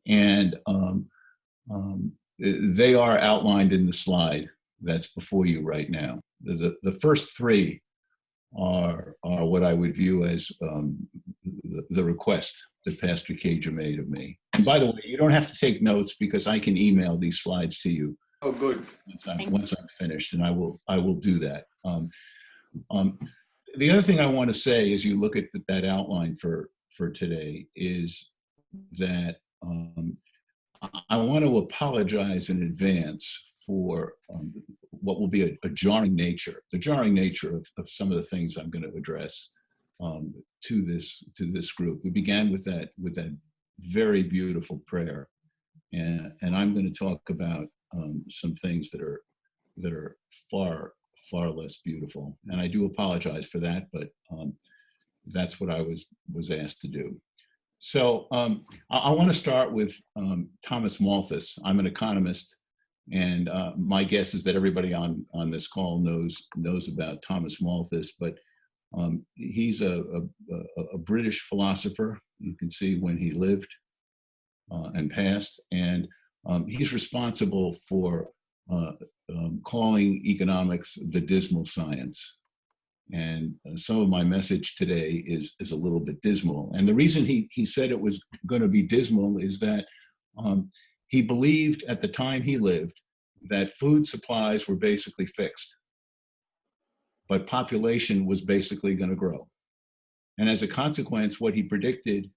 And they are outlined in the slide that's before you right now. The first three are what I would view as the request that Pastor Cager made of me. And by the way, you don't have to take notes because I can email these slides to you. Oh, good. Once I'm finished, and I will do that. The other thing I want to say as you look at that outline for today is that I want to apologize in advance for what will be a jarring nature, the jarring nature of some of the things I'm going to address to this group. We began with that very beautiful prayer, and I'm going to talk about some things that are far less beautiful, and I do apologize for that, but that's what I was asked to do. So I want to start with Thomas Malthus. I'm an economist, and my guess is that everybody on this call knows about Thomas Malthus, but he's a British philosopher. You can see when he lived and passed, and he's responsible for calling economics the dismal science. And some of my message today is a little bit dismal. And the reason he said it was going to be dismal is that he believed at the time he lived that food supplies were basically fixed, but population was basically going to grow. And as a consequence, what he predicted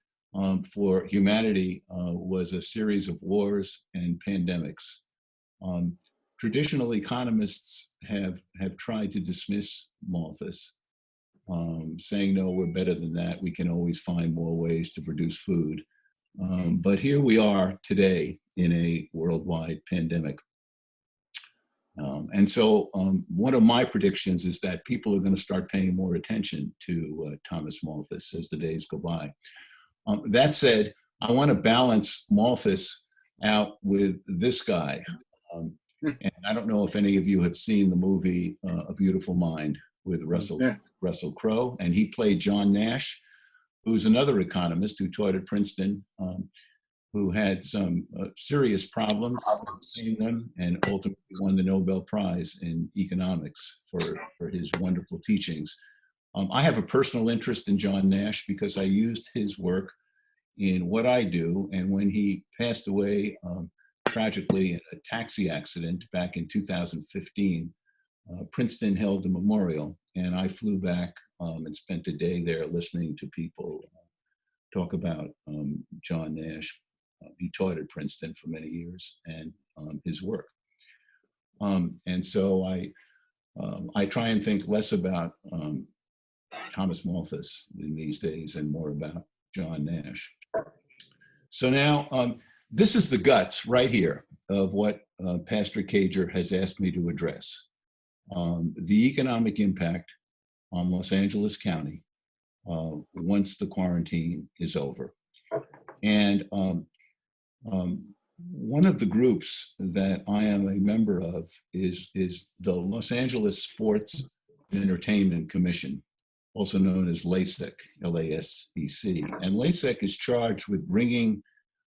for humanity was a series of wars and pandemics. Traditional economists have tried to dismiss Malthus, saying, no, we're better than that. We can always find more ways to produce food. But here we are today in a worldwide pandemic. And so one of my predictions is that people are going to start paying more attention to Thomas Malthus as the days go by. That said, I want to balance Malthus out with this guy. And I don't know if any of you have seen the movie A Beautiful Mind with Russell Crowe, and he played John Nash, who's another economist who taught at Princeton, who had some serious problems seeing them, and ultimately won the Nobel Prize in economics for his wonderful teachings. I have a personal interest in John Nash because I used his work in what I do, and when he passed away tragically in a taxi accident back in 2015, Princeton held a memorial, and I flew back and spent a day there listening to people talk about John Nash. He taught at Princeton for many years, and his work. And so I try and think less about Thomas Malthus in these days and more about John Nash. So now, this is the guts right here of what Pastor Cager has asked me to address. The economic impact on Los Angeles County once the quarantine is over. And one of the groups that I am a member of is the Los Angeles Sports and Entertainment Commission, also known as LASEC, L-A-S-E-C. And LASEC is charged with bringing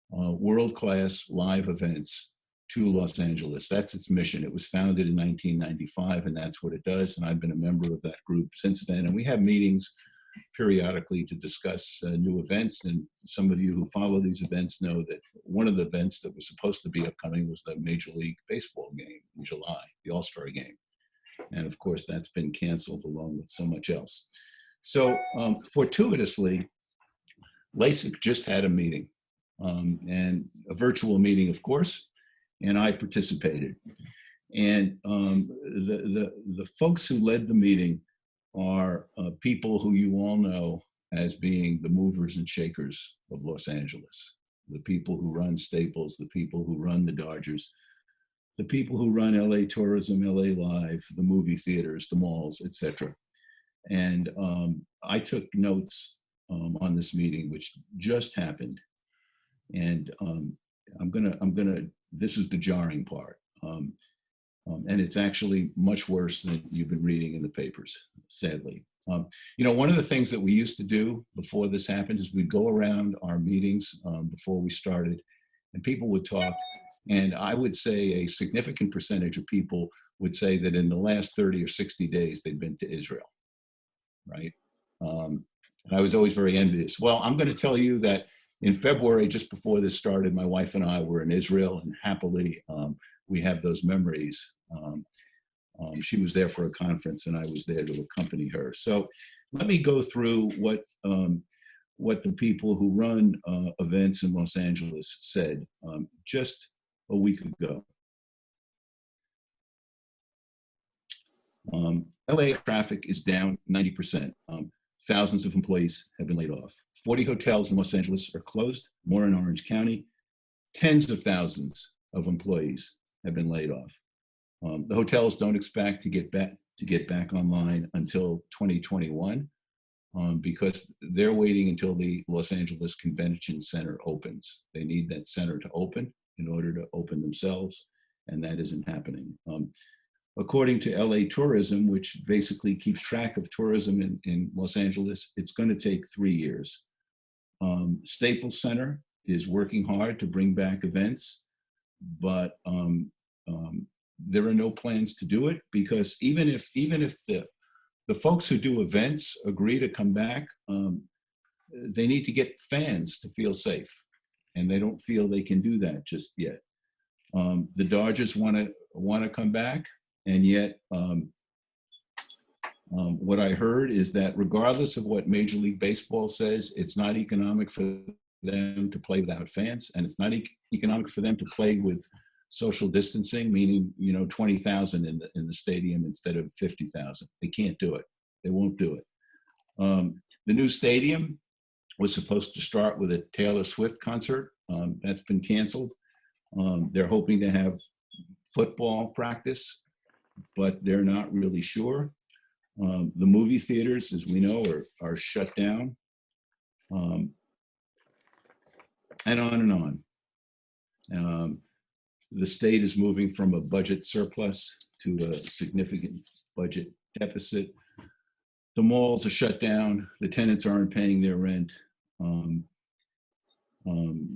world-class live events to Los Angeles. That's its mission. It was founded in 1995, and that's what it does. And I've been a member of that group since then. And we have meetings periodically to discuss new events. And some of you who follow these events know that one of the events that was supposed to be upcoming was the Major League Baseball game in July, the All-Star game. And of course, that's been canceled along with so much else. So fortuitously, LASIK just had a meeting, and a virtual meeting, of course, and I participated. And the folks who led the meeting are people who you all know as being the movers and shakers of Los Angeles, the people who run Staples, the people who run the Dodgers, the people who run LA Tourism, LA Live, the movie theaters, the malls, etc. And I took notes on this meeting, which just happened. And this is the jarring part. And it's actually much worse than you've been reading in the papers, sadly. You know, one of the things that we used to do before this happened is we'd go around our meetings before we started, And people would talk, and I would say a significant percentage of people would say that in the last 30 or 60 days, they'd been to Israel, right? And I was always very envious. Well, I'm going to tell you that in February, just before this started, my wife and I were in Israel, and happily, we have those memories. She was there for a conference, and I was there to accompany her. So let me go through what the people who run events in Los Angeles said just a week ago. LA traffic is down 90%. Thousands of employees have been laid off. 40 hotels in Los Angeles are closed, more in Orange County. Tens of thousands of employees have been laid off. The hotels don't expect to get back online until 2021 because they're waiting until the Los Angeles Convention Center opens. They need that center to open in order to open themselves, and that isn't happening. According to LA Tourism, which basically keeps track of tourism in Los Angeles, it's going to take 3 years. Staples Center is working hard to bring back events, but there are no plans to do it because even if the folks who do events agree to come back, they need to get fans to feel safe, and they don't feel they can do that just yet. The Dodgers want to come back. And yet, what I heard is that regardless of what Major League Baseball says, it's not economic for them to play without fans, and it's not economic for them to play with social distancing, meaning 20,000 in the stadium instead of 50,000. They can't do it. They won't do it. The new stadium was supposed to start with a Taylor Swift concert. That's been canceled. They're hoping to have football practice, but they're not really sure. The movie theaters, as we know, are shut down, and on and on. The state is moving from a budget surplus to a significant budget deficit. The malls are shut down. The tenants aren't paying their rent.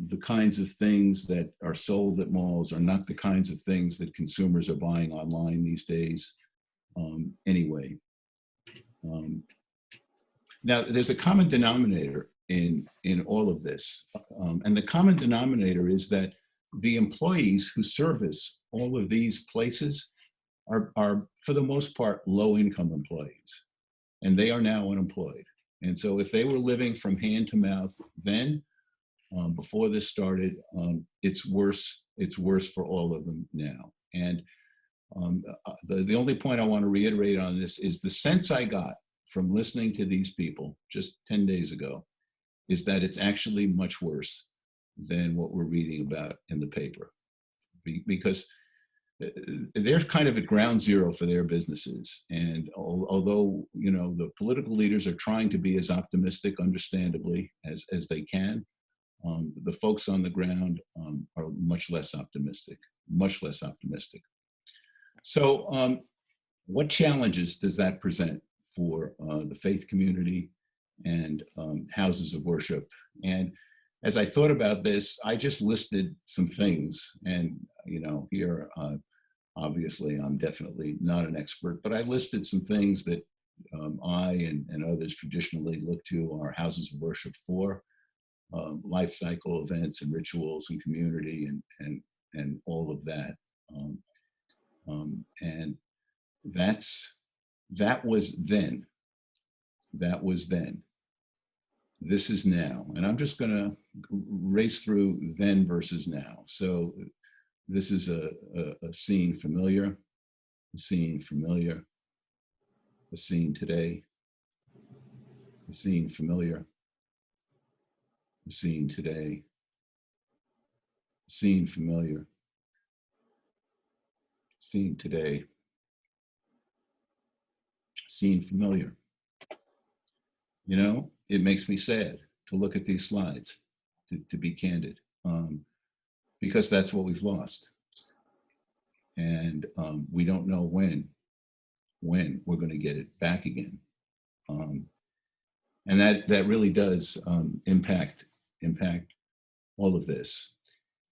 The kinds of things that are sold at malls are not the kinds of things that consumers are buying online these days. Anyway, now there's a common denominator in all of this, and the common denominator is that the employees who service all of these places are for the most part low-income employees, and they are now unemployed. And so if they were living from hand to mouth then, before this started, it's worse for all of them now. And the only point I want to reiterate on this is the sense I got from listening to these people just 10 days ago is that it's actually much worse than what we're reading about in the paper, because they're kind of at ground zero for their businesses. And although the political leaders are trying to be as optimistic, understandably, as they can, the folks on the ground are much less optimistic. So what challenges does that present for the faith community and houses of worship? And as I thought about this, I just listed some things. And, here, obviously, I'm definitely not an expert, but I listed some things that I and others traditionally look to our houses of worship for. Life cycle events and rituals and community and all of that. And that was then. That was then. This is now. And I'm just going to race through then versus now. So this is a scene familiar, a scene familiar, a scene today, a scene familiar, a scene today, a scene familiar, scene today, scene familiar. It makes me sad to look at these slides, to be candid, because that's what we've lost. And we don't know when we're going to get it back again. And that really does impact all of this.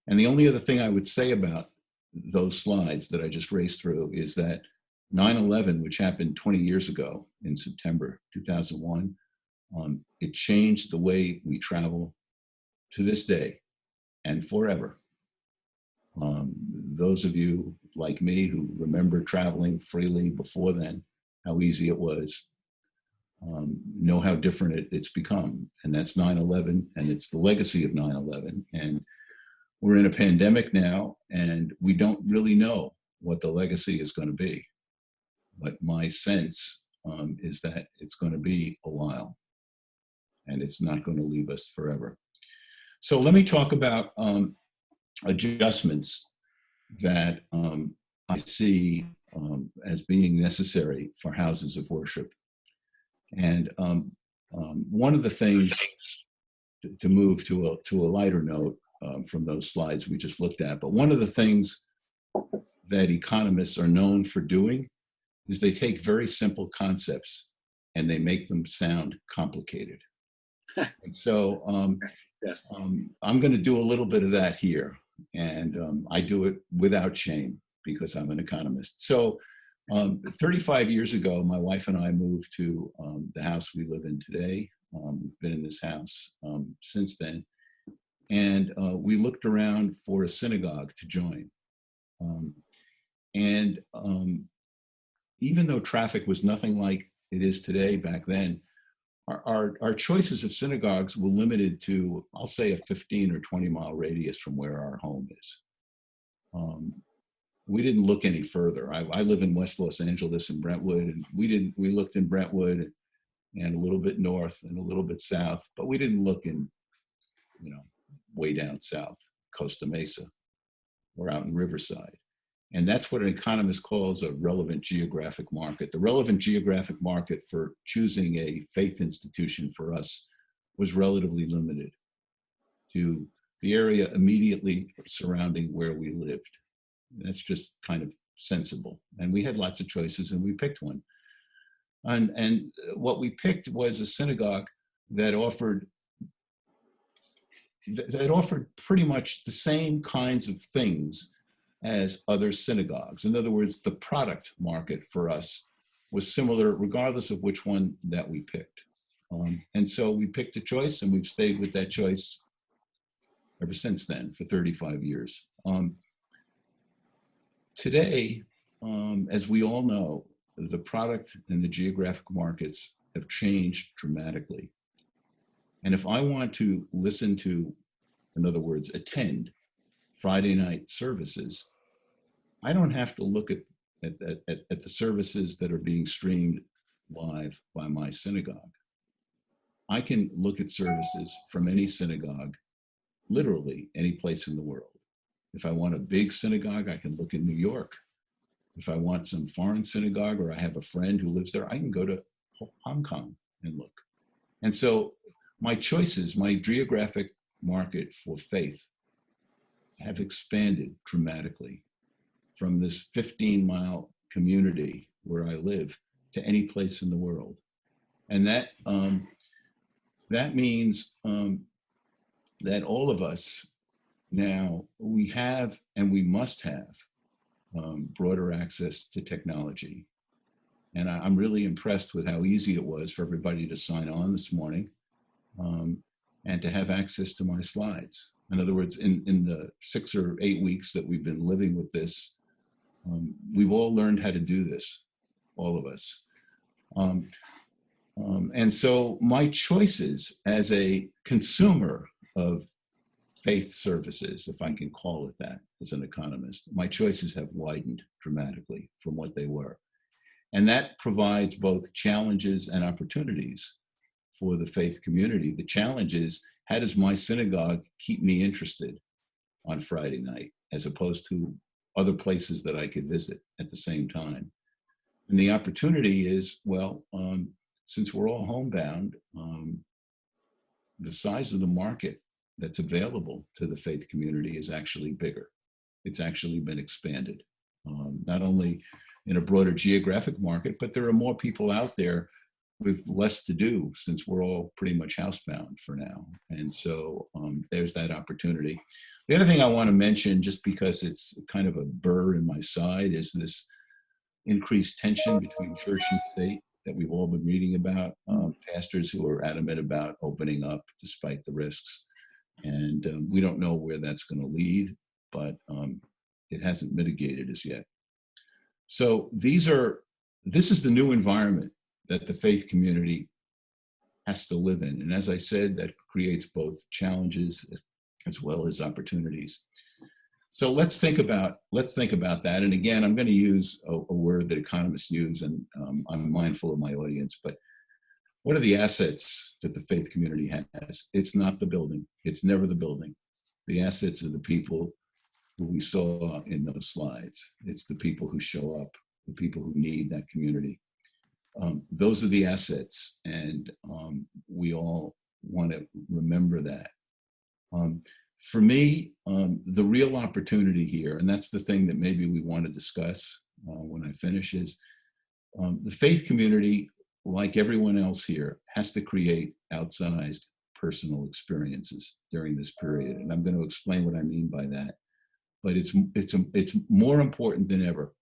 And the only other thing I would say about those slides that I just raced through is that 9/11, which happened 20 years ago in September 2001, it changed the way we travel to this day and forever. Those of you like me who remember traveling freely before then, how easy it was, know how different it's become. And that's 9/11, and it's the legacy of 9/11. And we're in a pandemic now, and we don't really know what the legacy is going to be. But my sense is that it's going to be a while, and it's not going to leave us forever. So let me talk about adjustments that I see as being necessary for houses of worship. And one of the things, to move to a lighter note from those slides we just looked at, but one of the things that economists are known for doing is they take very simple concepts and they make them sound complicated. And so I'm going to do a little bit of that here. And I do it without shame because I'm an economist. So 35 years ago, my wife and I moved to the house we live in today. We've been in this house since then. And we looked around for a synagogue to join. Even though traffic was nothing like it is today back then, our choices of synagogues were limited to, I'll say, a 15 or 20 mile radius from where our home is. We didn't look any further. I live in West Los Angeles in Brentwood, and we looked in Brentwood and a little bit north and a little bit south, but we didn't look in, way down south, Costa Mesa or out in Riverside. And that's what an economist calls a relevant geographic market. The relevant geographic market for choosing a faith institution for us was relatively limited to the area immediately surrounding where we lived. That's just kind of sensible. And we had lots of choices, and we picked one. And what we picked was a synagogue that offered pretty much the same kinds of things as other synagogues. In other words, the product market for us was similar regardless of which one that we picked. And so we picked a choice, and we've stayed with that choice ever since then for 35 years. Today, as we all know, the product and the geographic markets have changed dramatically. And if I want to listen to, in other words, attend Friday night services, I don't have to look at the services that are being streamed live by my synagogue. I can look at services from any synagogue, literally any place in the world. If I want a big synagogue, I can look in New York. If I want some foreign synagogue, or I have a friend who lives there, I can go to Hong Kong and look. And so my choices, my geographic market for faith, have expanded dramatically from this 15-mile community where I live to any place in the world. And that means that all of us now, we have and we must have broader access to technology. And I'm really impressed with how easy it was for everybody to sign on this morning and to have access to my slides. In other words, in the 6 or 8 weeks that we've been living with this, we've all learned how to do this, all of us. And so my choices as a consumer of faith services, if I can call it that as an economist, my choices have widened dramatically from what they were. And that provides both challenges and opportunities for the faith community. The challenge is, how does my synagogue keep me interested on Friday night, as opposed to other places that I could visit at the same time? And the opportunity is, well, since we're all homebound, the size of the market that's available to the faith community is actually bigger. It's actually been expanded, not only in a broader geographic market, but there are more people out there with less to do, since we're all pretty much housebound for now. And so there's that opportunity. The other thing I want to mention, just because it's kind of a burr in my side, is this increased tension between church and state that we've all been reading about. Pastors who are adamant about opening up despite the risks. And we don't know where that's going to lead, but it hasn't mitigated as yet. So this is the new environment that the faith community has to live in. And as I said, that creates both challenges as well as opportunities. So let's think about that. And again, I'm going to use a word that economists use, and I'm mindful of my audience, but what are the assets that the faith community has? It's not the building. It's never the building. The assets are the people who we saw in those slides. It's the people who show up, the people who need that community. Those are the assets, and we all want to remember that. For me, the real opportunity here, and that's the thing that maybe we want to discuss when I finish, is the faith community, like everyone else here, has to create outsized personal experiences during this period. And I'm going to explain what I mean by that. But it's more important than ever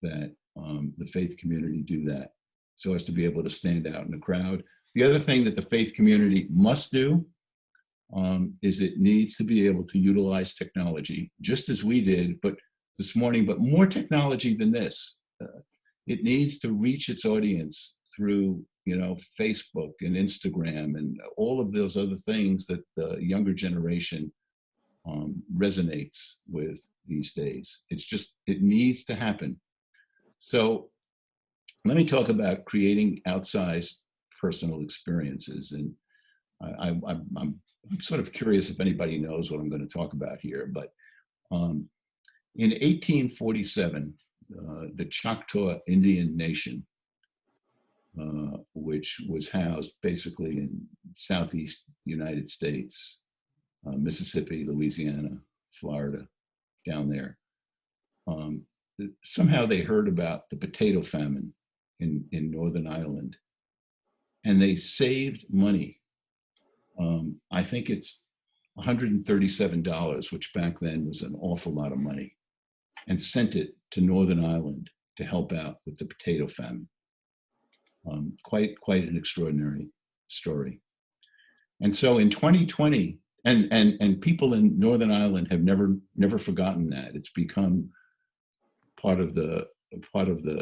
that the faith community do that so as to be able to stand out in a crowd. The other thing that the faith community must do is it needs to be able to utilize technology, just as we did, but this morning, but more technology than this. It needs to reach its audience through, Facebook and Instagram and all of those other things that the younger generation resonates with these days. It needs to happen. So let me talk about creating outsized personal experiences. And I'm sort of curious if anybody knows what I'm going to talk about here, but in 1847, the Choctaw Indian Nation, which was housed basically in Southeast United States, Mississippi, Louisiana, Florida, down there. Somehow they heard about the potato famine in Northern Ireland, and they saved money. I think it's $137, which back then was an awful lot of money, and sent it to Northern Ireland to help out with the potato famine. Quite an extraordinary story. And so in 2020, and people in Northern Ireland have never forgotten that. It's become part of the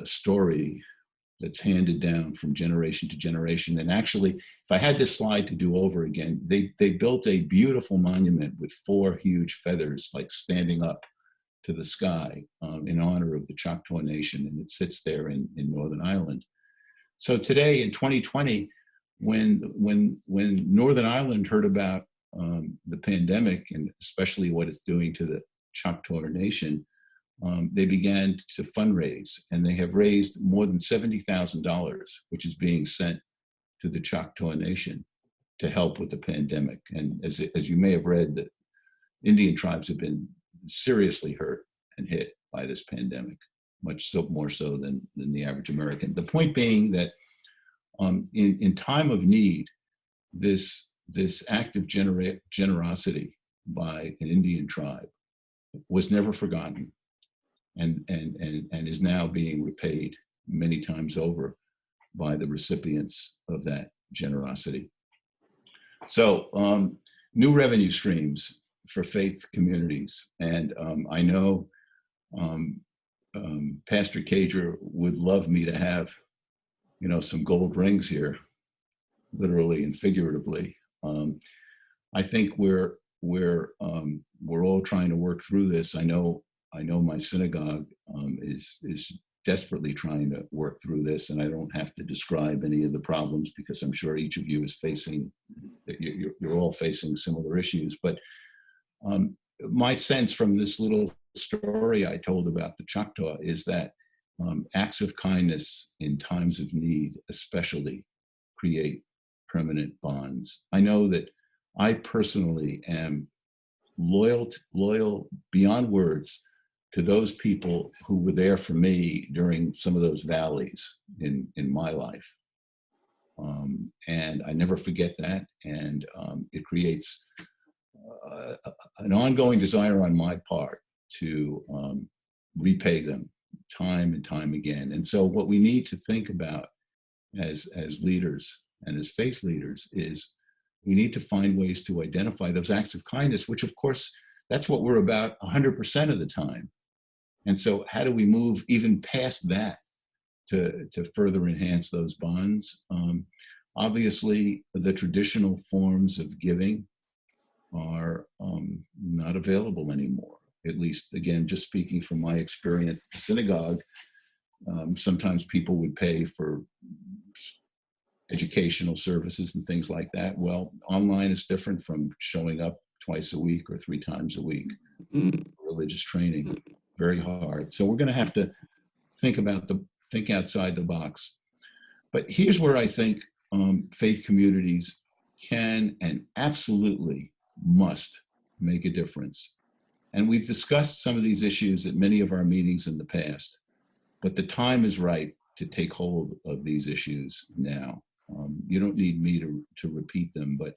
story that's handed down from generation to generation. And actually, if I had this slide to do over again, they built a beautiful monument with 4 huge feathers, like standing up to the sky, in honor of the Choctaw Nation, and it sits there in Northern Ireland. So today in 2020, when Northern Ireland heard about the pandemic, and especially what it's doing to the Choctaw Nation, they began to fundraise, and they have raised more than $70,000, which is being sent to the Choctaw Nation to help with the pandemic. And as you may have read, the Indian tribes have been seriously hurt and hit by this pandemic, much more so than the average American. The point being that in time of need, this act of generosity by an Indian tribe was never forgotten, and is now being repaid many times over by the recipients of that generosity. So new revenue streams for faith communities. And I know Pastor Cager would love me to have, some gold rings here, literally and figuratively. I think we're all trying to work through this. I know my synagogue is desperately trying to work through this, and I don't have to describe any of the problems because I'm sure each of you is facing, you're all facing similar issues. But my sense from this little story I told about the Choctaw is that acts of kindness in times of need especially create permanent bonds. I know that I personally am loyal beyond words to those people who were there for me during some of those valleys in my life. And I never forget that. And it creates an ongoing desire on my part to repay them time and time again. And so what we need to think about as leaders and as faith leaders is we need to find ways to identify those acts of kindness, which of course, that's what we're about 100% of the time. And so how do we move even past that to further enhance those bonds? Obviously, the traditional forms of giving are not available anymore. At least, again, just speaking from my experience, the synagogue, sometimes people would pay for educational services and things like that. Well, online is different from showing up twice a week or 3 times a week. Religious training, very hard. So we're going to have to think outside the box. But here's where I think faith communities can and absolutely must make a difference. And we've discussed some of these issues at many of our meetings in the past, but the time is right to take hold of these issues now. You don't need me to repeat them, but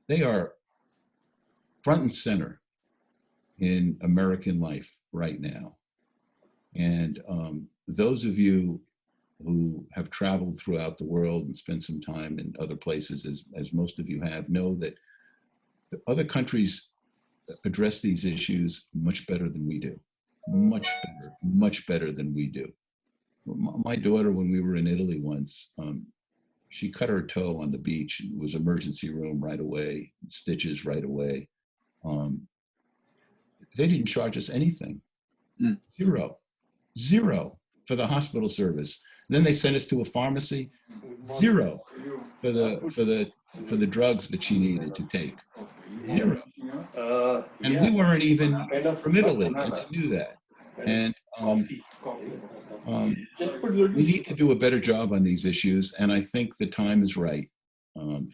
they are front and center in American life right now. And those of you who have traveled throughout the world and spent some time in other places, as most of you have, know that the other countries address these issues much better than we do. Much better than we do. My daughter, when we were in Italy once, she cut her toe on the beach. It was emergency room right away, stitches right away. They didn't charge us anything. Zero for the hospital service. Then they sent us to a pharmacy. Zero for the drugs that she needed to take. Zero. And we weren't even from Italy, and they knew that. And we need to do a better job on these issues, and I think the time is right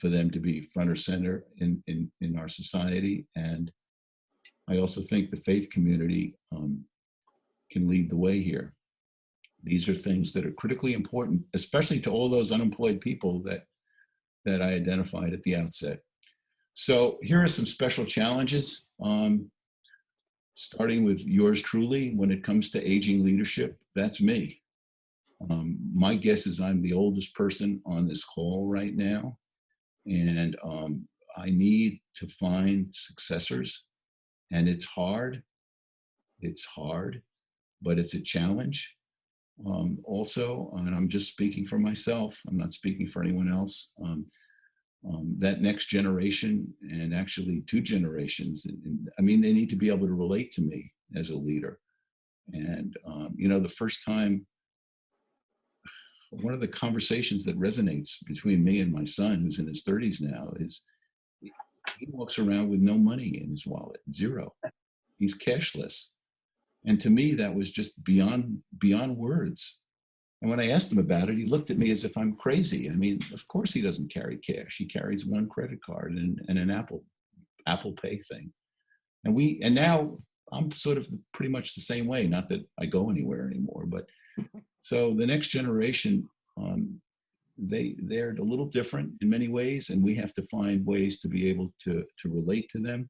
for them to be front or center in our society. And I also think the faith community can lead the way here. These are things that are critically important, especially to all those unemployed people that I identified at the outset. So here are some special challenges, starting with yours truly. When it comes to aging leadership, that's me. My guess is I'm the oldest person on this call right now, and I need to find successors, and it's hard, but it's a challenge. Also, and I'm just speaking for myself, I'm not speaking for anyone else, that next generation, and actually 2 generations, I mean, they need to be able to relate to me as a leader. And, the first time, one of the conversations that resonates between me and my son, who's in his 30s now, is he walks around with no money in his wallet, zero. He's cashless. And to me, that was just beyond words. And when I asked him about it, he looked at me as if I'm crazy. I mean, of course he doesn't carry cash. He carries 1 credit card and an Apple Pay thing. And now I'm sort of pretty much the same way. Not that I go anywhere anymore, but so the next generation, they're a little different in many ways, and we have to find ways to be able to relate to them.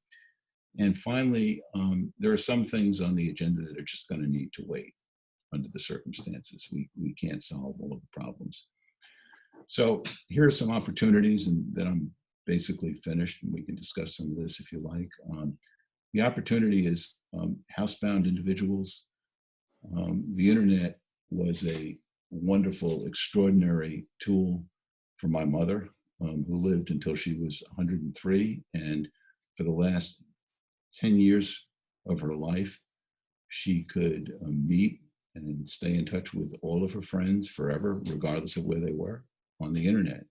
And finally, there are some things on the agenda that are just going to need to wait under the circumstances. We can't solve all of the problems. So here are some opportunities, and then I'm basically finished, and we can discuss some of this if you like. The opportunity is housebound individuals. The internet was a wonderful, extraordinary tool for my mother, who lived until she was 103. And for the last 10 years of her life, she could meet and stay in touch with all of her friends forever, regardless of where they were, on the internet.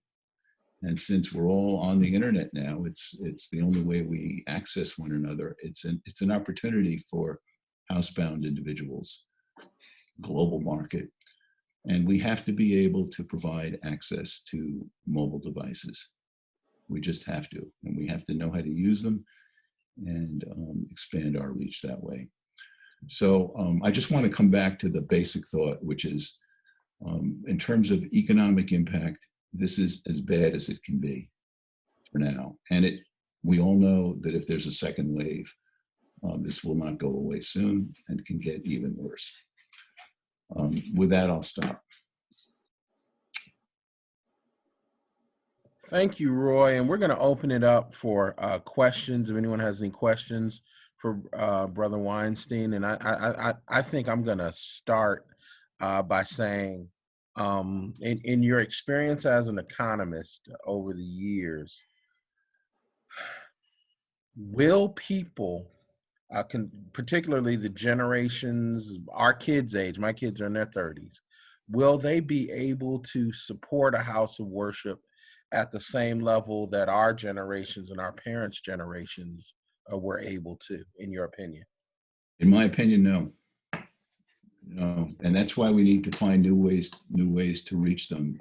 And since we're all on the internet now, it's the only way we access one another. It's an opportunity for housebound individuals, global market. And we have to be able to provide access to mobile devices. We just have to, and we have to know how to use them and expand our reach that way. So I just want to come back to the basic thought, which is in terms of economic impact, this is as bad as it can be for now. And it we all know that if there's a second wave, this will not go away soon and can get even worse. With that, I'll stop. Thank you, Roy. And we're going to open it up for questions. If anyone has any questions for Brother Weinstein. And I think I'm going to start by saying, in your experience as an economist over the years, will people, particularly the generations, our kids' age, my kids are in their 30s, will they be able to support a house of worship at the same level that our generations and our parents' generations were able to, in your opinion? In my opinion, no. No, and that's why we need to find new ways to reach them.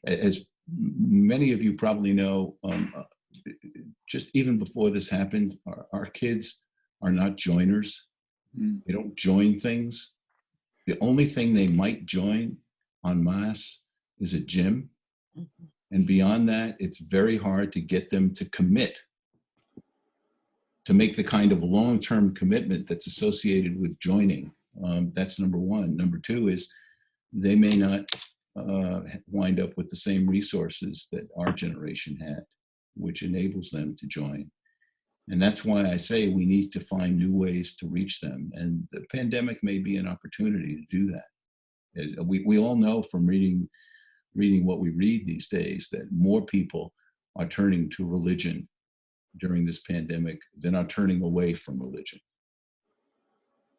As many of you probably know, just even before this happened, our kids are not joiners. They don't join things. The only thing they might join en masse is a gym. And beyond that, it's very hard to get them to commit, to make the kind of long-term commitment that's associated with joining. That's number one. Number two is they may not wind up with the same resources that our generation had, which enables them to join. And that's why I say we need to find new ways to reach them. And the pandemic may be an opportunity to do that. We all know from reading what we read these days that more people are turning to religion during this pandemic than are turning away from religion.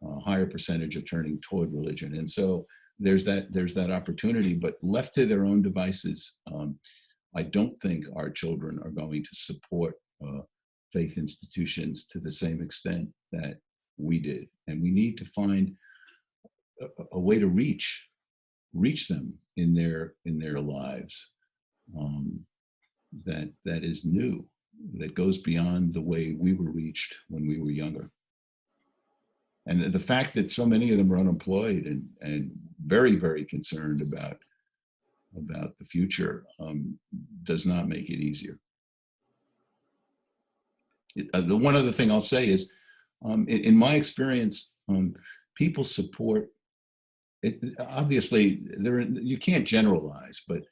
A higher percentage are turning toward religion. And so there's that opportunity, but left to their own devices, I don't think our children are going to support faith institutions to the same extent that we did. And we need to find a way to reach them in their lives that is new, that goes beyond the way we were reached when we were younger. And the fact that so many of them are unemployed and very, very concerned about the future does not make it easier. The one other thing I'll say is, in my experience, people support it. Obviously, you can't generalize, but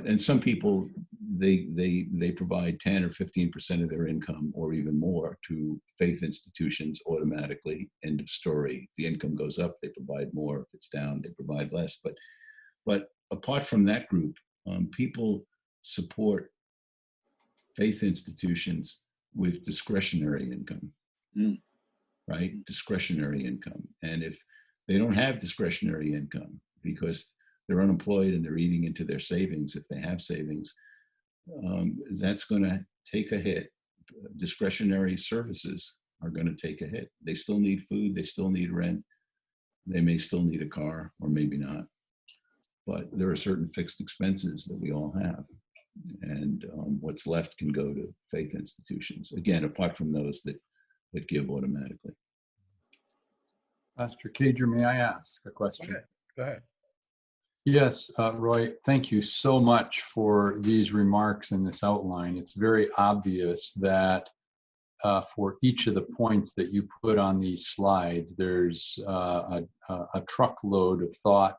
and some people they provide 10 or 15% of their income or even more to faith institutions automatically. End of story. If the income goes up, they provide more. If it's down, they provide less. But apart from that group, people support faith institutions with discretionary income, right? Discretionary income. And if they don't have discretionary income because they're unemployed and they're eating into their savings, if they have savings, that's going to take a hit. Discretionary services are going to take a hit. They still need food, they still need rent, they may still need a car, or maybe not. But there are certain fixed expenses that we all have. And what's left can go to faith institutions. Again, apart from those that give automatically. Pastor Cager, may I ask a question? Go ahead. Yes, Roy, thank you so much for these remarks and this outline. It's very obvious that for each of the points that you put on these slides, there's a truckload of thought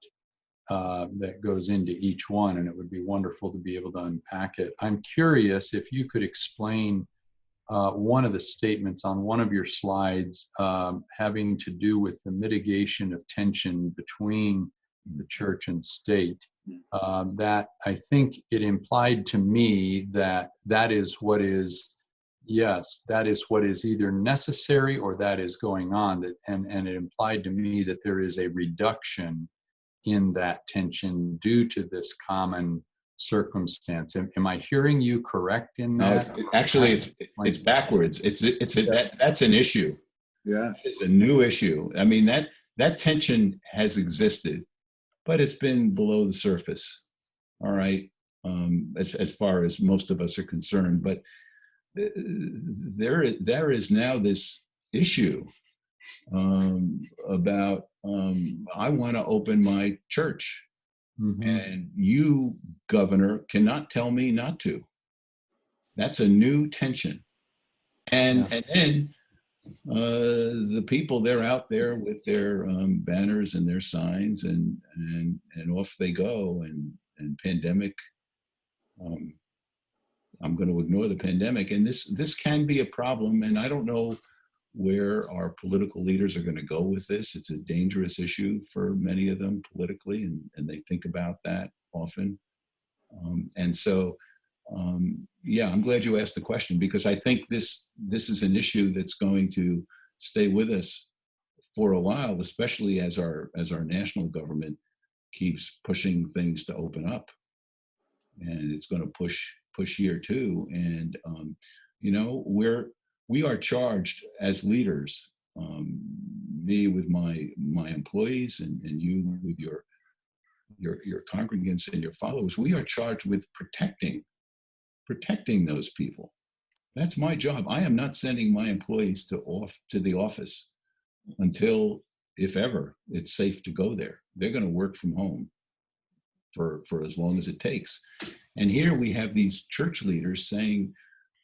that goes into each one, and it would be wonderful to be able to unpack it. I'm curious if you could explain one of the statements on one of your slides having to do with the mitigation of tension between the church and state, that I think it implied to me that that is what is either necessary or that is going on, and it implied to me that there is a reduction in that tension due to this common circumstance. Am I hearing you correct in that? No, it's backwards. That's an issue. Yes. It's a new issue. I mean, that tension has existed, but it's been below the surface. All right. As far as most of us are concerned, but there is now this issue about I want to open my church, and you, governor, cannot tell me not to. That's a new tension. And Yeah. and then the people, they're out there with their banners and their signs, and off they go. And pandemic, um, I'm going to ignore the pandemic, and this can be a problem. And I don't know where our political leaders are going to go with this. It's a dangerous issue for many of them politically, and they think about that often. And so, yeah, I'm glad you asked the question, because I think this is an issue that's going to stay with us for a while, especially as our national government keeps pushing things to open up, and it's going to push here too. And you know, we are charged as leaders, me with my employees, and you with your congregants and your followers. We are charged with protecting those people. That's my job. I am not sending my employees to the office until, if ever, it's safe to go there. They're going to work from home for as long as it takes. And here we have these church leaders saying,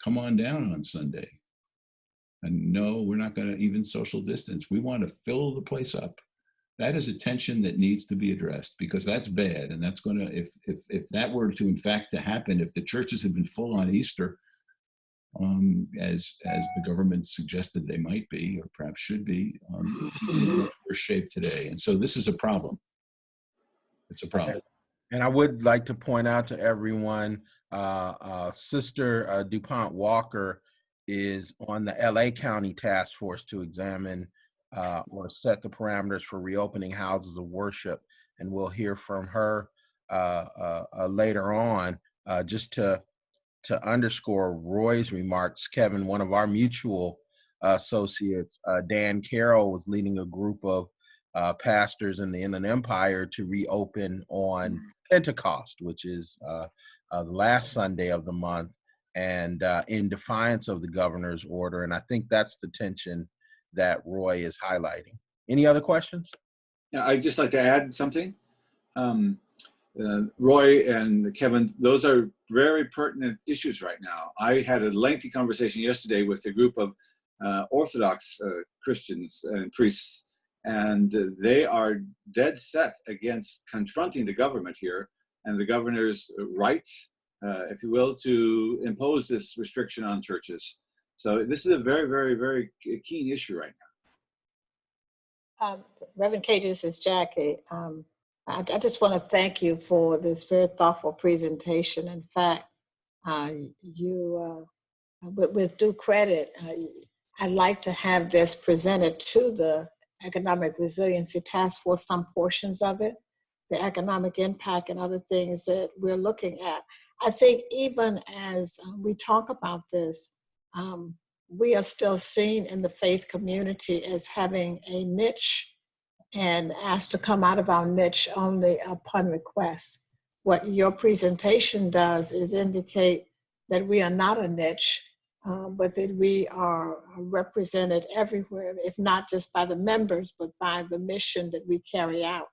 come on down on Sunday. And no, we're not going to even social distance. We want to fill the place up. That is a tension that needs to be addressed, because that's bad. And that's going to, if that were to in fact to happen, if the churches had been full on Easter, as the government suggested they might be, or perhaps should be, we'd be in much worse shape today. And so this is a problem. It's a problem. And I would like to point out to everyone, Sister DuPont Walker is on the LA County Task Force to examine or set the parameters for reopening houses of worship. And we'll hear from her later on. Just to underscore Roy's remarks, Kevin, one of our mutual associates, Dan Carroll, was leading a group of pastors in the Inland Empire to reopen on Pentecost, which is the last Sunday of the month, and in defiance of the governor's order. And I think that's the tension that Roy is highlighting. Any other questions? Yeah, I'd just like to add something. Roy and Kevin, those are very pertinent issues right now. I had a lengthy conversation yesterday with a group of Orthodox Christians and priests, and they are dead set against confronting the government here and the governor's rights, if you will, to impose this restriction on churches. So this is a very, very, very keen issue right now. Reverend Cage, this is Jackie. I just want to thank you for this very thoughtful presentation. In fact, with due credit, I'd like to have this presented to the Economic Resiliency Task Force, some portions of it, the economic impact and other things that we're looking at. I think even as we talk about this, we are still seen in the faith community as having a niche and asked to come out of our niche only upon request. What your presentation does is indicate that we are not a niche, but that we are represented everywhere, if not just by the members, but by the mission that we carry out.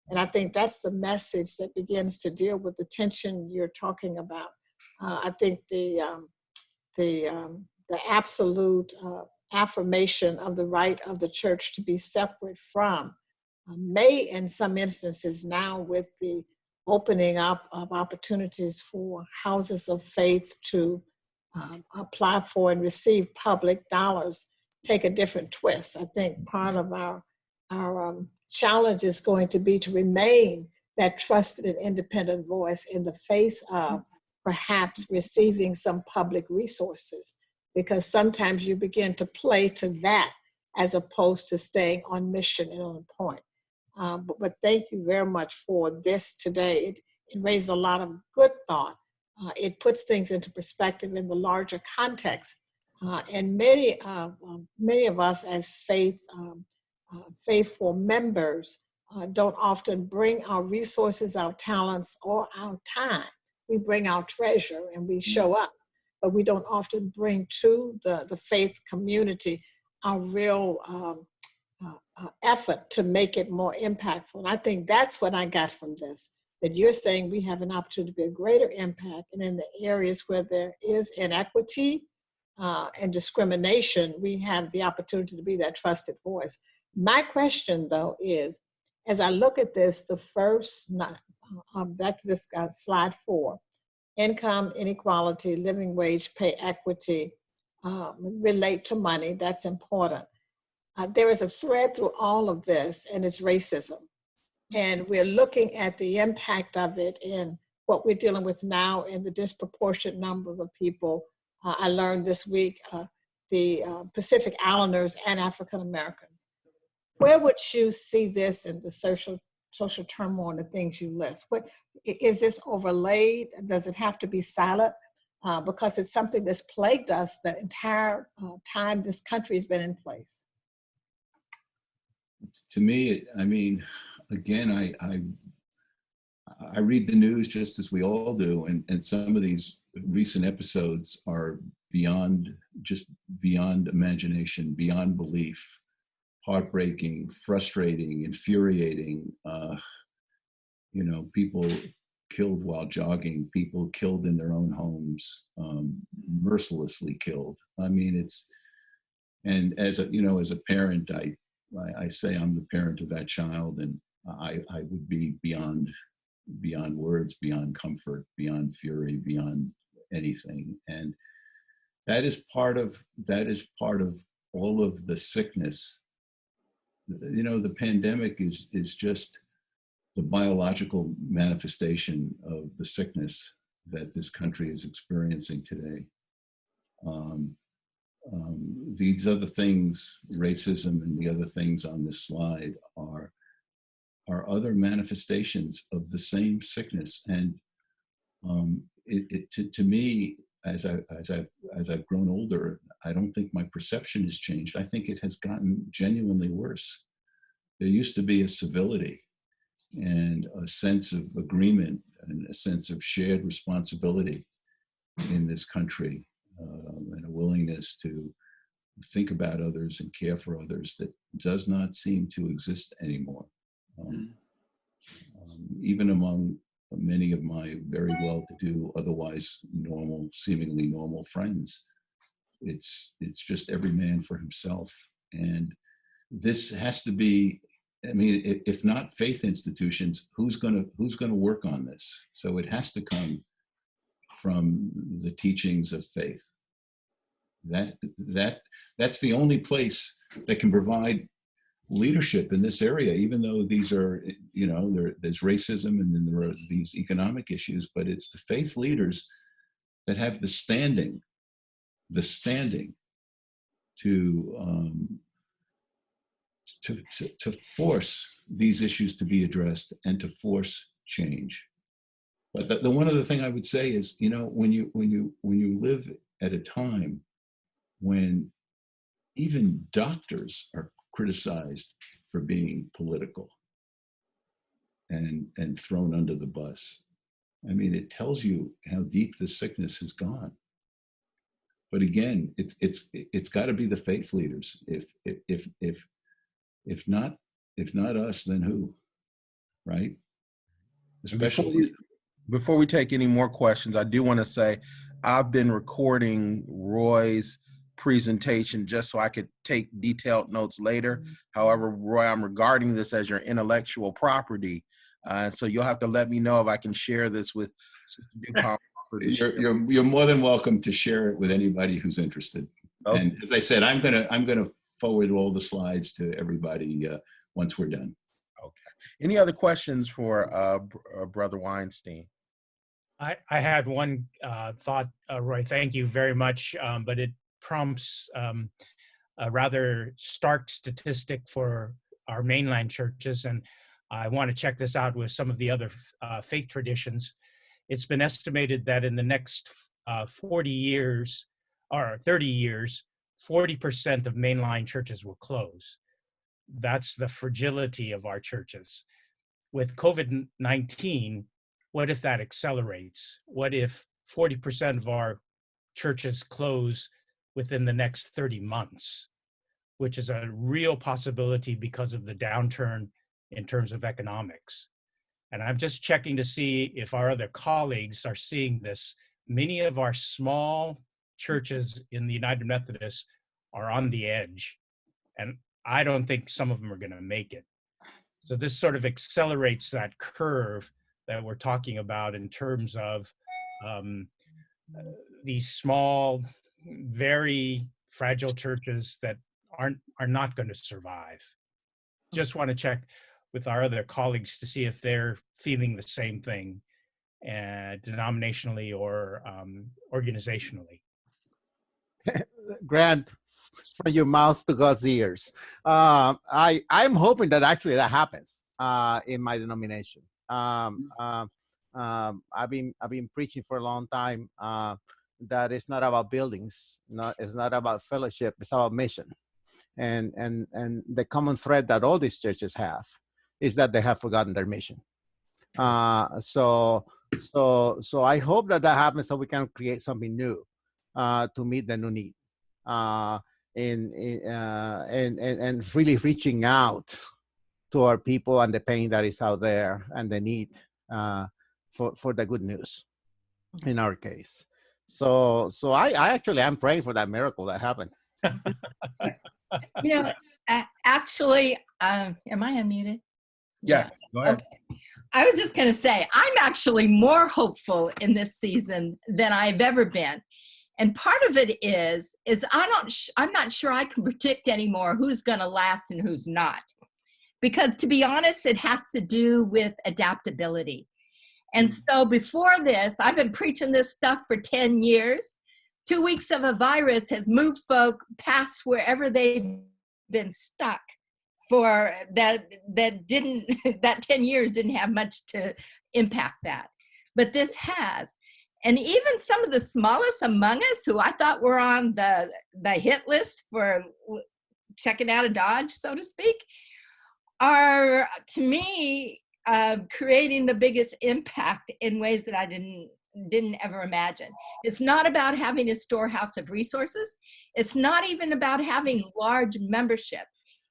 And I think that's the message that begins to deal with the tension you're talking about. I think the absolute affirmation of the right of the church to be separate from may, in some instances now, with the opening up of opportunities for houses of faith to apply for and receive public dollars, take a different twist. I think part of our challenge is going to be to remain that trusted and independent voice in the face of perhaps receiving some public resources, because sometimes you begin to play to that as opposed to staying on mission and on point. But thank you very much for this today. It raised a lot of good thought. It puts things into perspective in the larger context. And many of us as faithful members don't often bring our resources, our talents, or our time. We bring our treasure and we show up, but we don't often bring to the faith community our real effort to make it more impactful. And I think that's what I got from this. that you're saying we have an opportunity to be a greater impact, and in the areas where there is inequity and discrimination, we have the opportunity to be that trusted voice. My question, though, is, as I look at this, the first, back to this slide 4, income inequality, living wage pay equity relate to money. That's important. There is a thread through all of this, and it's racism. And we're looking at the impact of it in what we're dealing with now in the disproportionate numbers of people. I learned this week, the Pacific Islanders and African Americans. Where would you see this in the social turmoil and the things you list? Is this overlaid? Does it have to be silent? Because it's something that's plagued us the entire time this country has been in place. To me, I mean, again, I read the news just as we all do, and some of these recent episodes are beyond imagination, beyond belief, heartbreaking, frustrating, infuriating. You know, people killed while jogging, people killed in their own homes, mercilessly killed. I mean, and as a parent, I say I'm the parent of that child, and I would be beyond words, beyond comfort, beyond fury, beyond anything. And that is part of all of the sickness. You know, the pandemic is just the biological manifestation of the sickness that this country is experiencing today. These other things, racism and the other things on this slide, are other manifestations of the same sickness. And to me, as I've grown older, I don't think my perception has changed. I think it has gotten genuinely worse. There used to be a civility and a sense of agreement and a sense of shared responsibility in this country, and a willingness to think about others and care for others that does not seem to exist anymore. Even among many of my very well-to-do, otherwise normal, seemingly normal friends, it's just every man for himself. And this has to be, I mean, if not faith institutions, who's gonna work on this? So it has to come from the teachings of faith. That's the only place that can provide leadership in this area, even though these are, you know, there's racism and then there are these economic issues, but it's the faith leaders that have the standing to force these issues to be addressed and to force change. But the one other thing I would say is, you know, when you live at a time when even doctors are criticized for being political and thrown under the bus, I mean, it tells you how deep the sickness has gone. But again, it's got to be the faith leaders. If not us, then who? Right? Especially. Before we take any more questions, I do want to say I've been recording Roy's presentation just so I could take detailed notes later. However, Roy, I'm regarding this as your intellectual property. So you'll have to let me know if I can share this with Sister DuPont. You're more than welcome to share it with anybody who's interested. Okay. And as I said, I'm gonna forward all the slides to everybody once we're done. Okay. Any other questions for Brother Weinstein? I had one thought, Roy. Thank you very much, but it prompts a rather stark statistic for our mainland churches, and I want to check this out with some of the other faith traditions. It's been estimated that in the next 40 years or 30 years, 40% of mainline churches will close. That's the fragility of our churches. With COVID-19, what if that accelerates? What if 40% of our churches close within the next 30 months, which is a real possibility because of the downturn in terms of economics? And I'm just checking to see if our other colleagues are seeing this. Many of our small churches in the United Methodists are on the edge, and I don't think some of them are going to make it. So this sort of accelerates that curve that we're talking about in terms of these small, very fragile churches that are not going to survive. Just want to check with our other colleagues to see if they're feeling the same thing, denominationally or organizationally. Grant, from your mouth to God's ears. I'm hoping that actually that happens in my denomination. I've been preaching for a long time that it's not about buildings, it's not about fellowship, it's about mission. And the common thread that all these churches have is that they have forgotten their mission. So I hope that happens, so we can create something new to meet the new need, and really reaching out to our people and the pain that is out there and the need for the good news in our case. So I actually am praying for that miracle that happened. You know, actually, am I unmuted? Yes, go ahead. Okay. I was just going to say, I'm actually more hopeful in this season than I've ever been. And part of it is I'm not sure I can predict anymore who's going to last and who's not. Because to be honest, it has to do with adaptability. And so before this, I've been preaching this stuff for 10 years. 2 weeks of a virus has moved folk past wherever they've been stuck for that 10 years didn't have much to impact that. But this has. And even some of the smallest among us who I thought were on the hit list for checking out of Dodge, so to speak, are, to me, creating the biggest impact in ways that I didn't ever imagine. It's not about having a storehouse of resources. It's not even about having large membership.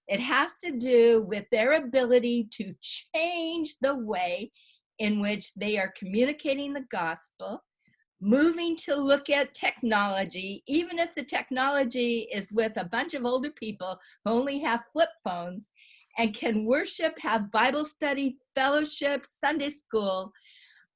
It has to do with their ability to change the way in which they are communicating the gospel, moving to look at technology, even if the technology is with a bunch of older people who only have flip phones and can worship, have Bible study, fellowship, Sunday school,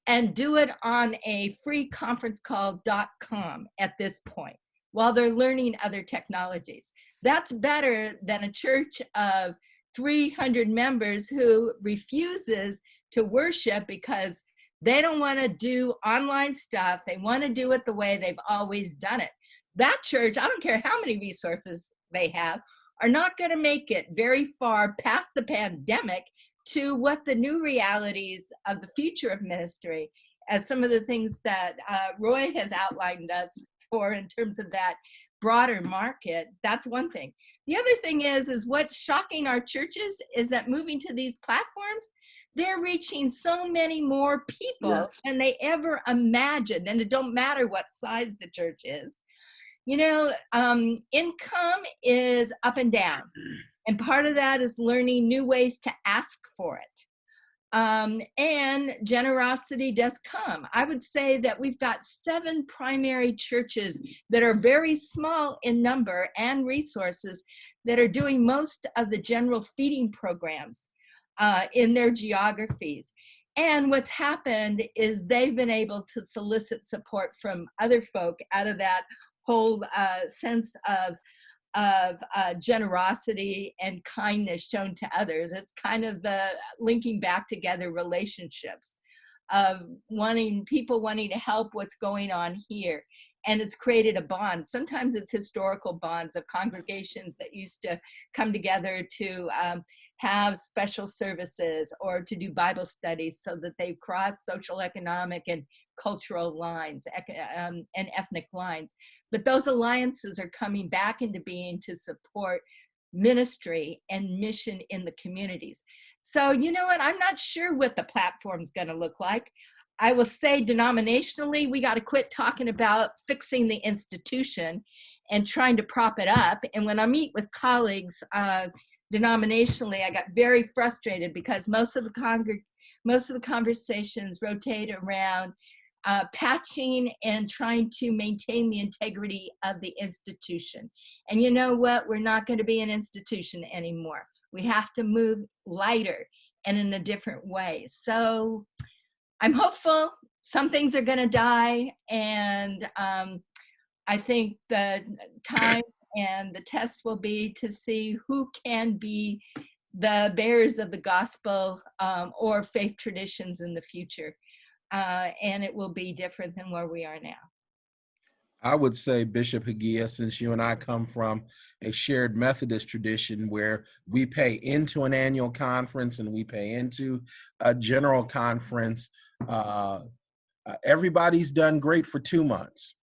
and do it on a free conference call.com at this point, while they're learning other technologies. That's better than a church of 300 members who refuses to worship because they don't want to do online stuff. They want to do it the way they've always done it. That church, I don't care how many resources they have, are not going to make it very far past the pandemic to what the new realities of the future of ministry, as some of the things that Roy has outlined us for in terms of that broader market. That's one thing. The other thing is what's shocking our churches is that moving to these platforms, they're reaching so many more people than they ever imagined. And it don't matter what size the church is. You know, income is up and down. And part of that is learning new ways to ask for it. And generosity does come. I would say that we've got 7 primary churches that are very small in number and resources that are doing most of the general feeding programs in their geographies. And what's happened is they've been able to solicit support from other folk out of that whole sense of generosity and kindness shown to others. It's kind of the linking back together relationships of people wanting to help what's going on here. And it's created a bond. Sometimes it's historical bonds of congregations that used to come together to have special services or to do Bible studies so that they cross social, economic, and cultural lines and ethnic lines. But those alliances are coming back into being to support ministry and mission in the communities. So, you know what? I'm not sure what the platform's going to look like. I will say denominationally, we got to quit talking about fixing the institution and trying to prop it up. And when I meet with colleagues, denominationally, I got very frustrated because most of the conversations rotate around patching and trying to maintain the integrity of the institution. And you know what? We're not going to be an institution anymore. We have to move lighter and in a different way. So I'm hopeful. Some things are going to die, and I think the time and the test will be to see who can be the bearers of the gospel or faith traditions in the future. And it will be different than where we are now. I would say, Bishop Hagia, since you and I come from a shared Methodist tradition where we pay into an annual conference and we pay into a general conference, everybody's done great for 2 months.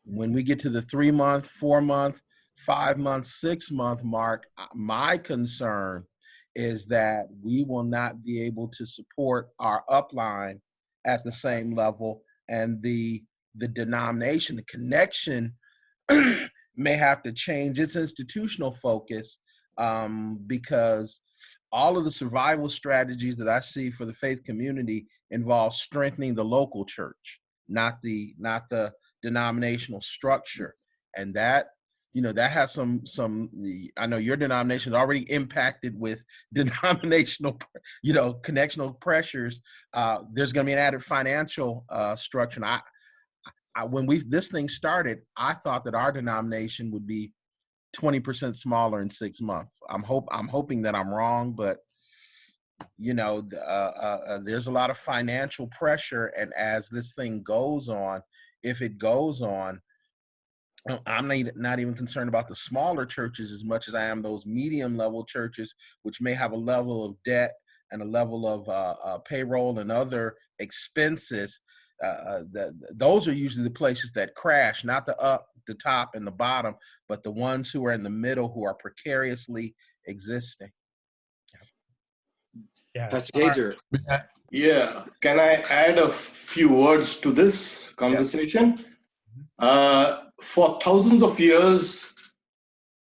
When we get to the 3 month, 4 month, 5 month, 6 month mark, my concern is that we will not be able to support our upline at the same level, and the denomination, the connection may have to change its institutional focus, because all of the survival strategies that I see for the faith community involve strengthening the local church, not the denominational structure. And that, you know, that has some I know your denomination is already impacted with denominational, you know, connectional pressures. There's going to be an added financial structure. And when this thing started, I thought that our denomination would be 20% smaller in 6 months. I'm hoping that I'm wrong, but you know, there's a lot of financial pressure, and as this thing goes on, if it goes on, I'm not even concerned about the smaller churches as much as I am those medium level churches, which may have a level of debt and a level of payroll and other expenses. Those are usually the places that crash, not the top and the bottom, but the ones who are in the middle, who are precariously existing. Yeah. Pastor Gager. Yeah, can I add a few words to this conversation? For thousands of years,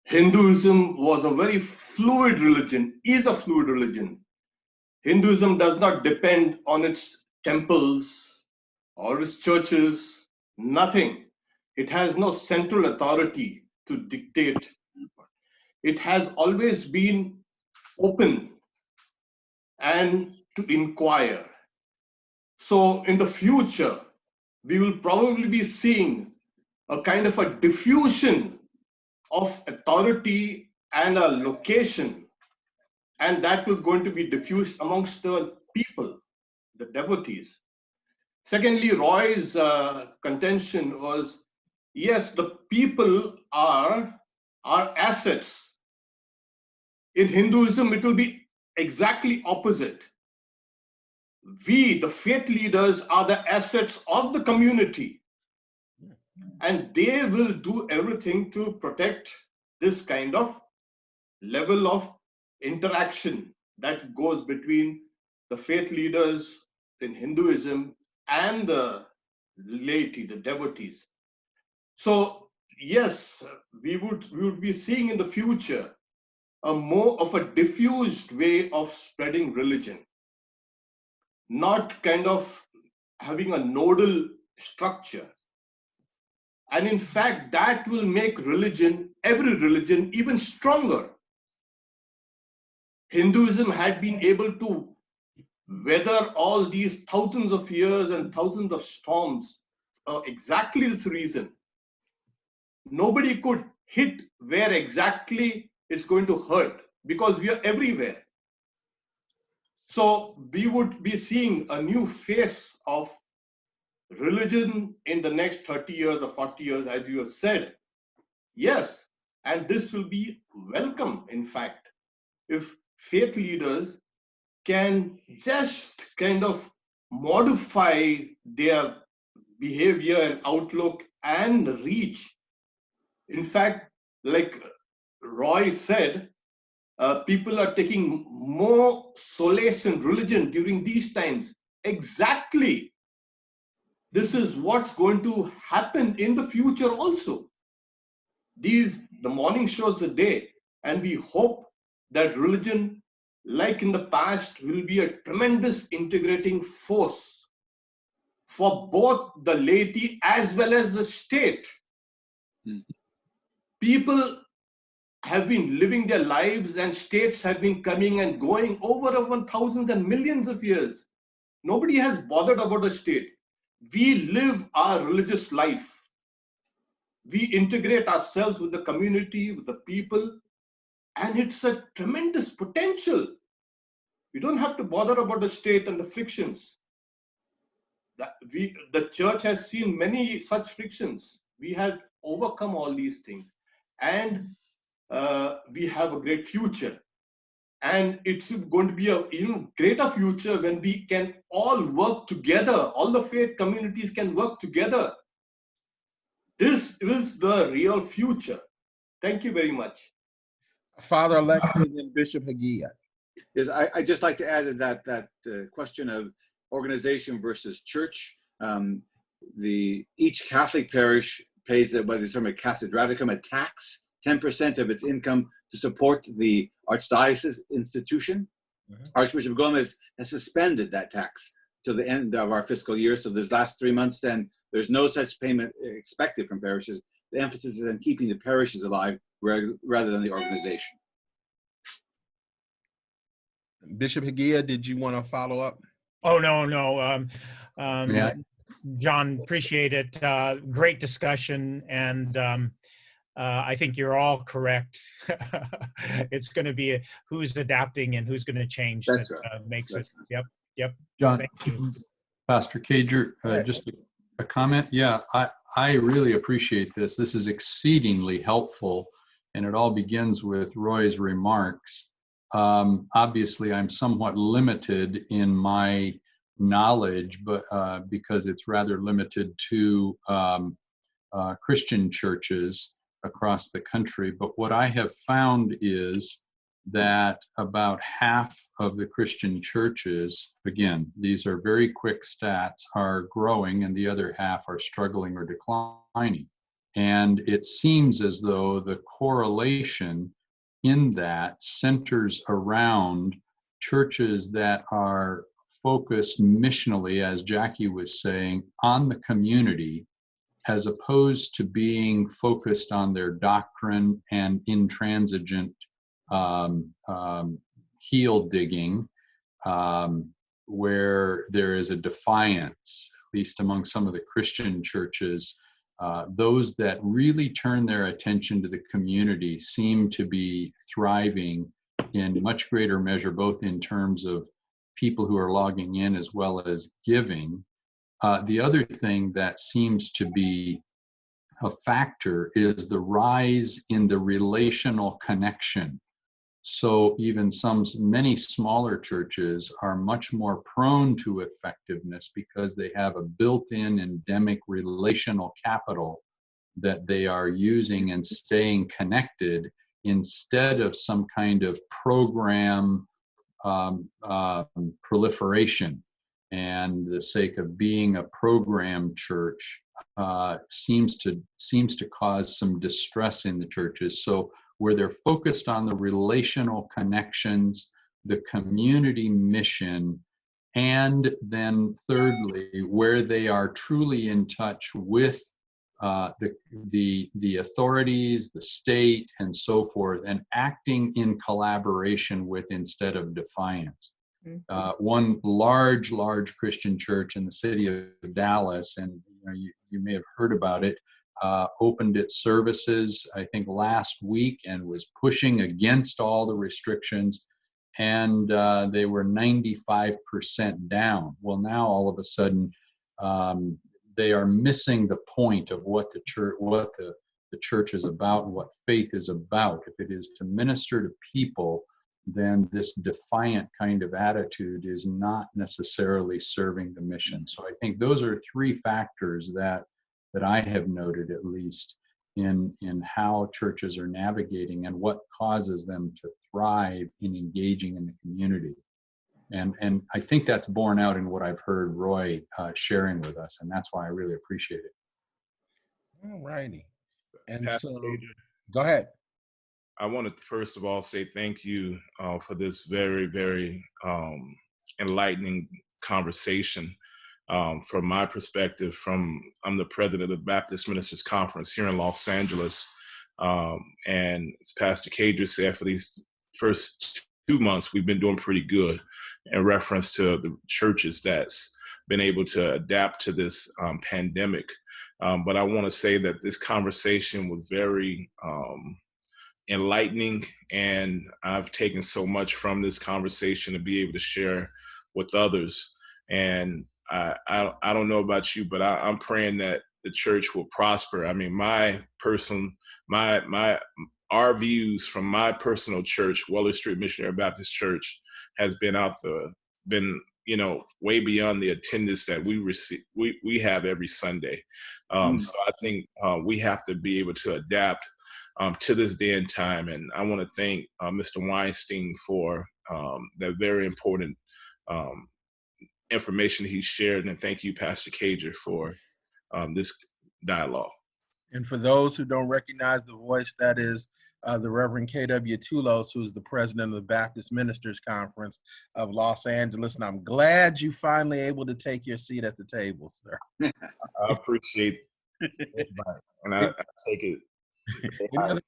Hinduism was a very fluid religion, is a fluid religion. Hinduism does not depend on its temples or its churches, nothing. It has no central authority to dictate. It has always been open and to inquire. So in the future, we will probably be seeing a kind of a diffusion of authority and a location, and that will going to be diffused amongst the people, the devotees. Secondly, Roy's contention was, yes, the people are assets. In Hinduism, it will be exactly opposite. We, the faith leaders, are the assets of the community, and they will do everything to protect this kind of level of interaction that goes between the faith leaders in Hinduism and the laity, the devotees. So yes, we would be seeing in the future a more of a diffused way of spreading religion, not kind of having a nodal structure. And in fact, that will make religion, every religion, even stronger. Hinduism had been able to weather all these thousands of years and thousands of storms for exactly this reason. Nobody could hit where exactly it's going to hurt, because we are everywhere. So we would be seeing a new face of religion in the next 30 years or 40 years, as you have said. Yes, and this will be welcome, in fact, if faith leaders can just kind of modify their behavior and outlook and reach. In fact, like Roy said, people are taking more solace in religion during these times. Exactly. This is what's going to happen in the future also. The morning shows the day, and we hope that religion, like in the past, will be a tremendous integrating force for both the laity as well as the state. People have been living their lives and states have been coming and going over thousands and millions of years. Nobody has bothered about the state. We live our religious life. We integrate ourselves with the community, with the people, and it's a tremendous potential. We don't have to bother about the state and the frictions. The church has seen many such frictions. We have overcome all these things, and we have a great future. And it's going to be an even greater future when we can all work together. All the faith communities can work together. This is the real future. Thank you very much. Father Alexis and Bishop Hagia. Yes, I just like to add to that question of organization versus church. Each Catholic parish pays what is termed a cathedraticum, a tax, 10% of its income to support the archdiocese institution. Archbishop Gomez has suspended that tax till the end of our fiscal year. So this last 3 months, then there's no such payment expected from parishes. The emphasis is on keeping the parishes alive rather than the organization. Bishop Hagia, did you want to follow up? Oh, no. John, appreciate it. Great discussion. And I think you're all correct. It's going to be who's adapting and who's going to change. That's that right. makes That's it. Yep. John, Thank you. Pastor Cager, just a comment. Yeah, I really appreciate this. This is exceedingly helpful, and it all begins with Roy's remarks. Obviously, I'm somewhat limited in my knowledge, but because it's rather limited to Christian churches across the country. But what I have found is that about half of the Christian churches, again, these are very quick stats, are growing and the other half are struggling or declining. And it seems as though the correlation in that centers around churches that are focused missionally, as Jackie was saying, on the community, as opposed to being focused on their doctrine and intransigent heel digging, where there is a defiance, at least among some of the Christian churches. Those that really turn their attention to the community seem to be thriving in much greater measure, both in terms of people who are logging in as well as giving. The other thing that seems to be a factor is the rise in the relational connection. So even many smaller churches are much more prone to effectiveness because they have a built-in endemic relational capital that they are using and staying connected instead of some kind of program proliferation. And the sake of being a program church seems to cause some distress in the churches. So where they're focused on the relational connections, the community mission, and then thirdly, where they are truly in touch with the authorities, the state, and so forth, and acting in collaboration with instead of defiance. One large Christian church in the city of Dallas, and you may have heard about it, opened its services, I think, last week and was pushing against all the restrictions, and they were 95% down. Well, now all of a sudden, they are missing the point of what the church is about and what faith is about. If it is to minister to people, then this defiant kind of attitude is not necessarily serving the mission. So I think those are three factors that I have noted, at least, in how churches are navigating and what causes them to thrive in engaging in the community. And I think that's borne out in what I've heard Roy sharing with us, and that's why I really appreciate it. All righty. And Pastor so, Cager. go ahead. I want to first of all say thank you for this very, very enlightening conversation. From my perspective, I'm the president of the Baptist Ministers Conference here in Los Angeles. And as Pastor Cadre said, for these first 2 months, we've been doing pretty good in reference to the churches that's been able to adapt to this pandemic. But I want to say that this conversation was very enlightening, and I've taken so much from this conversation to be able to share with others. And I don't know about you, but I'm praying that the church will prosper. I mean, our views from my personal church, Weller Street Missionary Baptist Church, has been way beyond the attendance that we have every Sunday. So I think we have to be able to adapt to this day and time. And I want to thank Mr. Weinstein for that very important information he shared. And thank you, Pastor Cager, for this dialogue. And for those who don't recognize the voice, that is the Reverend K.W. Toulos, who is the president of the Baptist Ministers Conference of Los Angeles. And I'm glad you finally able to take your seat at the table, sir. I appreciate it. And I take it. Go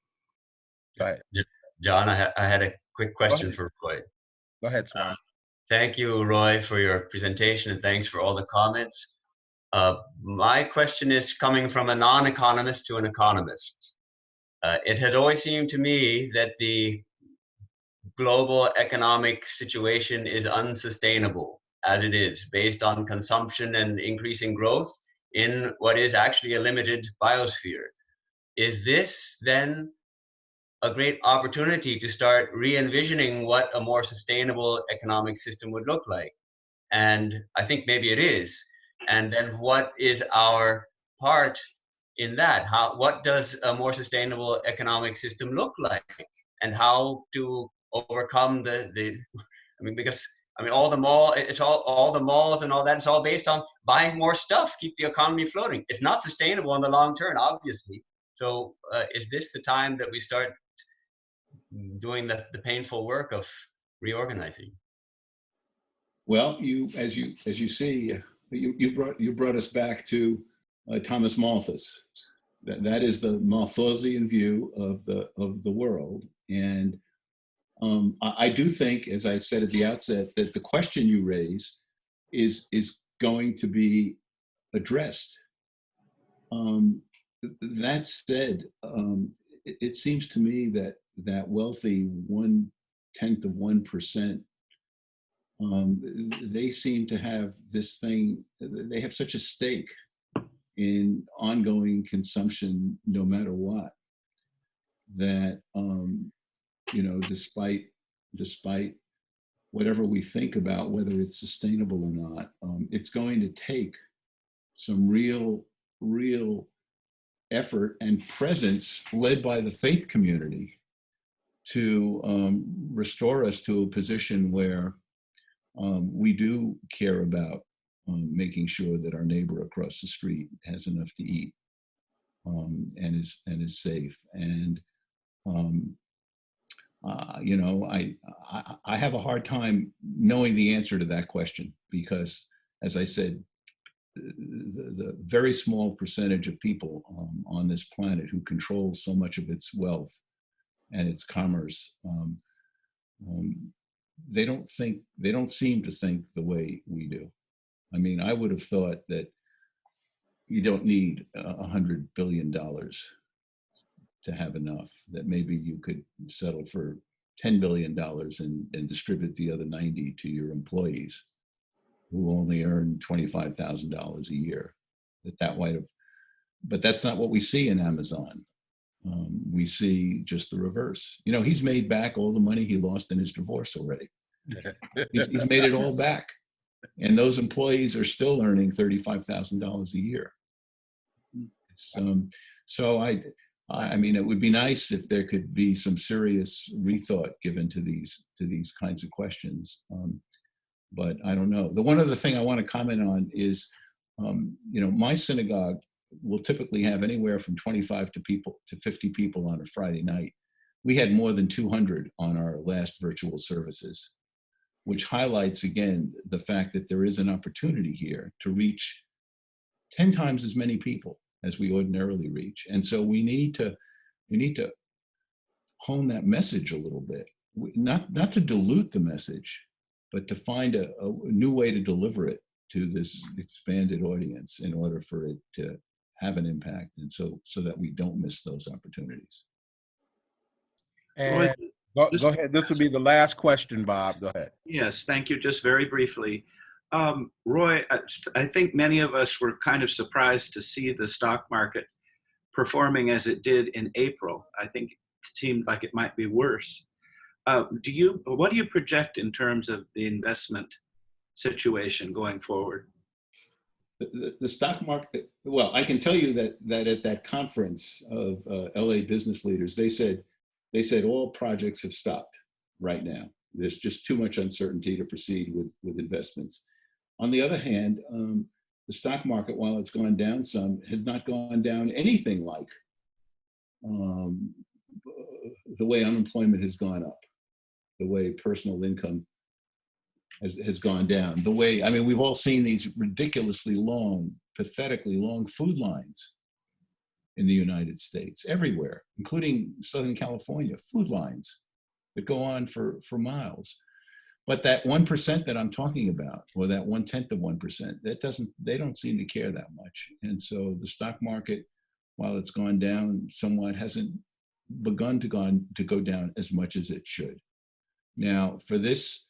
ahead. John, I had a quick question for Roy. Go ahead, Swami. Thank you, Roy, for your presentation, and thanks for all the comments. My question is coming from a non-economist to an economist. It has always seemed to me that the global economic situation is unsustainable as it is, based on consumption and increasing growth in what is actually a limited biosphere. Is this then a great opportunity to start re-envisioning what a more sustainable economic system would look like? And I think maybe it is. And then what is our part in that? What does a more sustainable economic system look like? And how to overcome because all the malls and all that, it's all based on buying more stuff, keep the economy floating. It's not sustainable in the long term, obviously. So is this the time that we start doing the painful work of reorganizing? Well, as you see, you brought us back to Thomas Malthus. That is the Malthusian view of the world. And I do think, as I said at the outset, that the question you raise is going to be addressed. That said, it seems to me that wealthy 0.1%, they seem to have this thing. They have such a stake in ongoing consumption, no matter what, that despite whatever we think about whether it's sustainable or not, it's going to take some real effort and presence led by the faith community to restore us to a position where we do care about making sure that our neighbor across the street has enough to eat and is safe. And I have a hard time knowing the answer to that question because, as I said, the very small percentage of people on this planet who control so much of its wealth and its commerce, they don't seem to think the way we do. I mean, I would have thought that you don't need $100 billion to have enough, that maybe you could settle for $10 billion and distribute the other 90 to your employees who only earn $25,000 a year. That might have, but that's not what we see in Amazon. We see just the reverse. He's made back all the money he lost in his divorce already. He's made it all back. And those employees are still earning $35,000 a year. So I mean, it would be nice if there could be some serious rethought given to these kinds of questions. But I don't know. The one other thing I want to comment on is, my synagogue will typically have anywhere from 25 to 50 people on a Friday night. we had more than 200 on our last virtual services, which highlights again the fact that there is an opportunity here to reach 10 times as many people as we ordinarily reach. And so we need to hone that message a little bit, not to dilute the message, but to find a new way to deliver it to this expanded audience in order for it to have an impact, and so that we don't miss those opportunities. And go ahead. This will be the last question, Bob. Go ahead. Yes, thank you. Just very briefly. Roy, I think many of us were kind of surprised to see the stock market performing as it did in April. I think it seemed like it might be worse. What do you project in terms of the investment situation going forward? The stock market, well, I can tell you that at that conference of LA business leaders, they said all projects have stopped right now. There's just too much uncertainty to proceed with investments. On the other hand, the stock market, while it's gone down some, has not gone down anything like the way unemployment has gone up, the way personal income has gone down, the way, I mean, we've all seen these ridiculously long, pathetically long food lines in the United States, everywhere, including Southern California, food lines that go on for miles. But that 1% that I'm talking about, or that 1/10 of 1%, they don't seem to care that much. And so the stock market, while it's gone down somewhat, hasn't begun to go down as much as it should. Now, for this,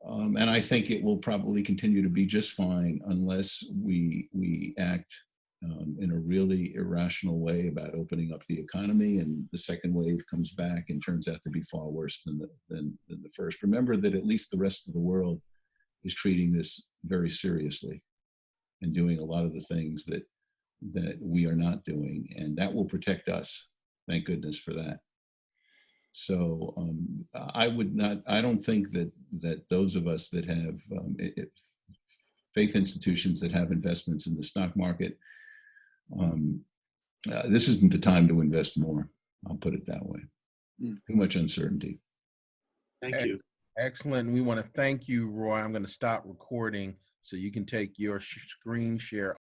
and I think it will probably continue to be just fine unless we act in a really irrational way about opening up the economy, and the second wave comes back and turns out to be far worse than the first. Remember that at least the rest of the world is treating this very seriously and doing a lot of the things that we are not doing, and that will protect us. Thank goodness for that. So I don't think that those of us that have faith institutions that have investments in the stock market, this isn't the time to invest more. I'll put it that way. Too much uncertainty. Thank you. Excellent. We want to thank you, Roy. I'm going to stop recording so you can take your screen share